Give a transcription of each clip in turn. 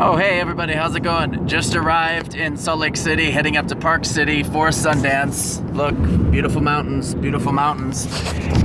Oh, hey everybody, how's it going? Just arrived in Salt Lake City, heading up to Park City for Sundance. Look, beautiful mountains, beautiful mountains.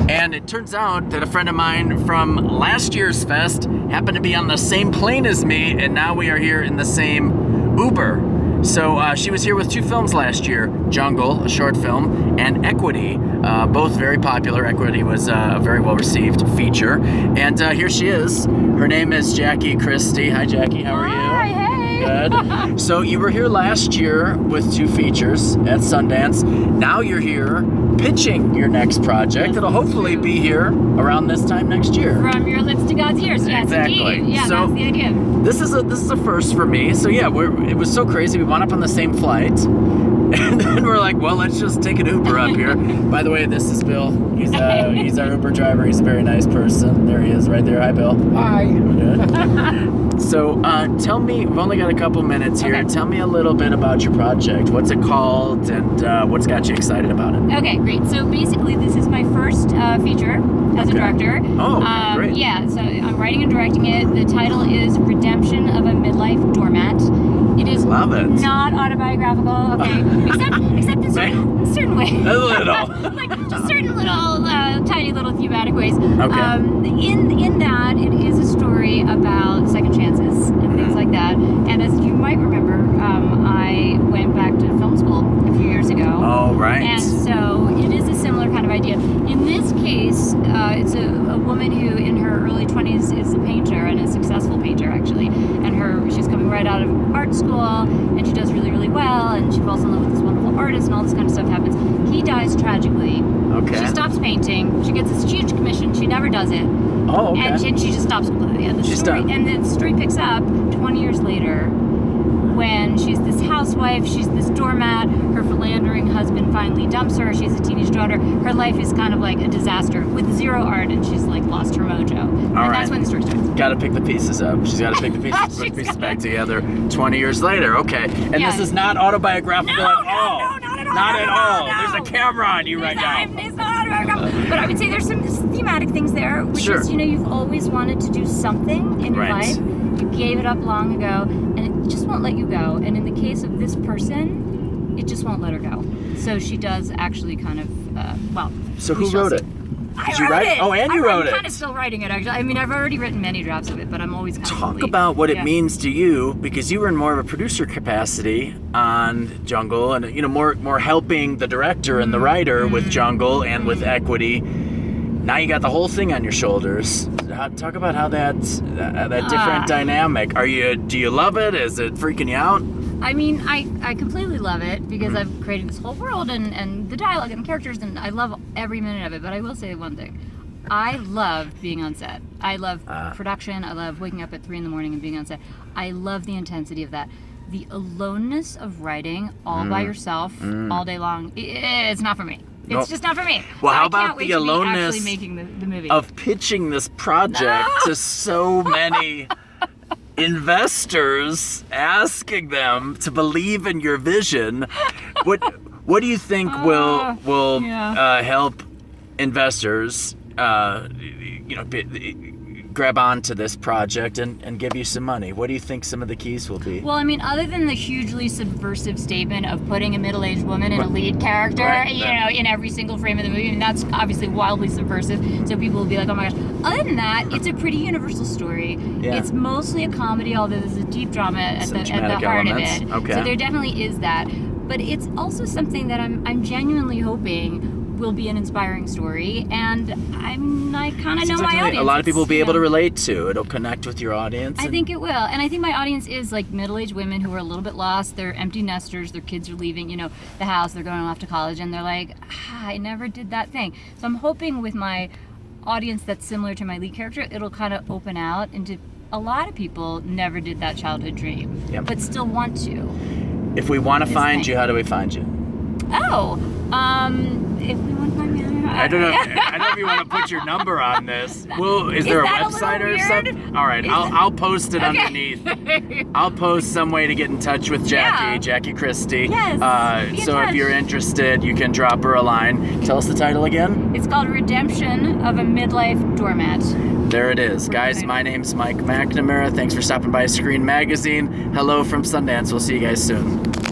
And it turns out that a friend of mine from last year's fest happened to be on the same plane as me, and now we are here in the same Uber. So she was here with two films last year, Jungle, a short film, and Equity, both very popular. Equity was a very well-received feature. And here she is. Her name is Jackie Christie. Hi, Jackie. How are you? Hi, hey. Good. So you were here last year with two features at Sundance. Now you're here pitching your next project. It'll hopefully be here around this time next year. From your lips to God's ears. Yes, exactly. Indeed. Yeah, So, that's the idea. This is a first for me. So yeah, it was so crazy. We wound up on the same flight, and then we're like, well, let's just take an Uber up here. By the way, this is Bill. He's our Uber driver. He's a very nice person. There he is, right there. Hi, Bill. Hi. Good. So tell me, we've only got a couple minutes here. Okay. Tell me a little bit about your project. What's it called, and what's got you excited about it? Okay, great. So basically, this is my first feature as a director. Oh, okay, great. Yeah, so I'm writing and directing it. The title is Redemption of a Midlife Doormat. It is Love it. not autobiographical, okay? except in certain ways. A little. Like just certain little, tiny little thematic ways. Okay. In that, it is a story about second chances and things like that. And as you might remember, I went back to film school a few years ago. Oh, right. And so it is a similar kind of idea. In this case, it's a woman who in her early 20s is a painter, and a successful painter actually. And she's coming right out of art school, and she does really, really well, and she falls in love with this wonderful artist, and all this kind of stuff happens. He dies tragically. Okay. She stops painting. She gets this huge commission. She never does it. Oh, okay. And she just stops completely. And She's done. And the story picks up 20 years later when she's this housewife, she's this doormat, her philandering husband finally dumps her, she's a teenage daughter. Her life is kind of like a disaster with zero art, and she's like lost her mojo. And that's when the story starts. Got to pick the pieces up. She's got to pick the pieces, put the pieces back together 20 years later. Okay. And Yeah. this is not autobiographical at all. No, not at all. Not at all. No. There's a camera on you right now. It's not autobiographical. But I would say there's some thematic things there, which Sure. is, you've always wanted to do something in your Right. life. You gave it up long ago, and it just won't let you go. And in the case of this person, it just won't let her go. So she does actually kind of, So we who shall wrote see. it? I Did you wrote write it? Oh, and you wrote I'm it. kind of still writing it, actually. I mean, I've already written many drafts of it, but I'm always kind of Talk lead. about what it Yeah. means to you, because you were in more of a producer capacity on Jungle, and more helping the director and the writer with Jungle and with Equity. Now you got the whole thing on your shoulders. Talk about how that different dynamic. Do you love it? Is it freaking you out? I mean, I completely love it because I've created this whole world and the dialogue and the characters, and I love every minute of it. But I will say one thing. I love being on set. I love production. I love waking up at 3 a.m. and being on set. I love the intensity of that. The aloneness of writing all by yourself all day long, it's not for me. It's just not for me. Well, So how I about can't wait the to be aloneness actually making the movie. of pitching this project to so many investors, asking them to believe in your vision? What do you think will help investors grab onto this project and give you some money? What do you think some of the keys will be? Well, I mean, other than the hugely subversive statement of putting a middle-aged woman in a lead character, in every single frame of the movie, and that's obviously wildly subversive, so people will be like, oh my gosh. Other than that, it's a pretty universal story. Yeah. It's mostly a comedy, although there's a deep drama at the heart elements. of it. Okay. So there definitely is that. But it's also something that I'm genuinely hoping will be an inspiring story, and I kind of know my audience. A lot of people will be able to relate to. It'll connect with your audience. I think it will. And I think my audience is like middle-aged women who are a little bit lost. They're empty nesters. Their kids are leaving, the house. They're going off to college, and they're like, I never did that thing. So I'm hoping with my audience that's similar to my lead character, it'll kind of open out into a lot of people never did that childhood dream, but still want to. If we want to find you, how do we find you? If we want to find me, I don't know. I don't know if you want to put your number on this. Well, is there a that a website little or weird? something? All right, I'll post it underneath. I'll post some way to get in touch with Jackie, Jackie Christie. Yes. Be in So touch. if you're interested, you can drop her a line. Tell us the title again. It's called Redemption of a Midlife Doormat. There it is. Guys, my name's Mike McNamara. Thanks for stopping by Screen Magazine. Hello from Sundance. We'll see you guys soon.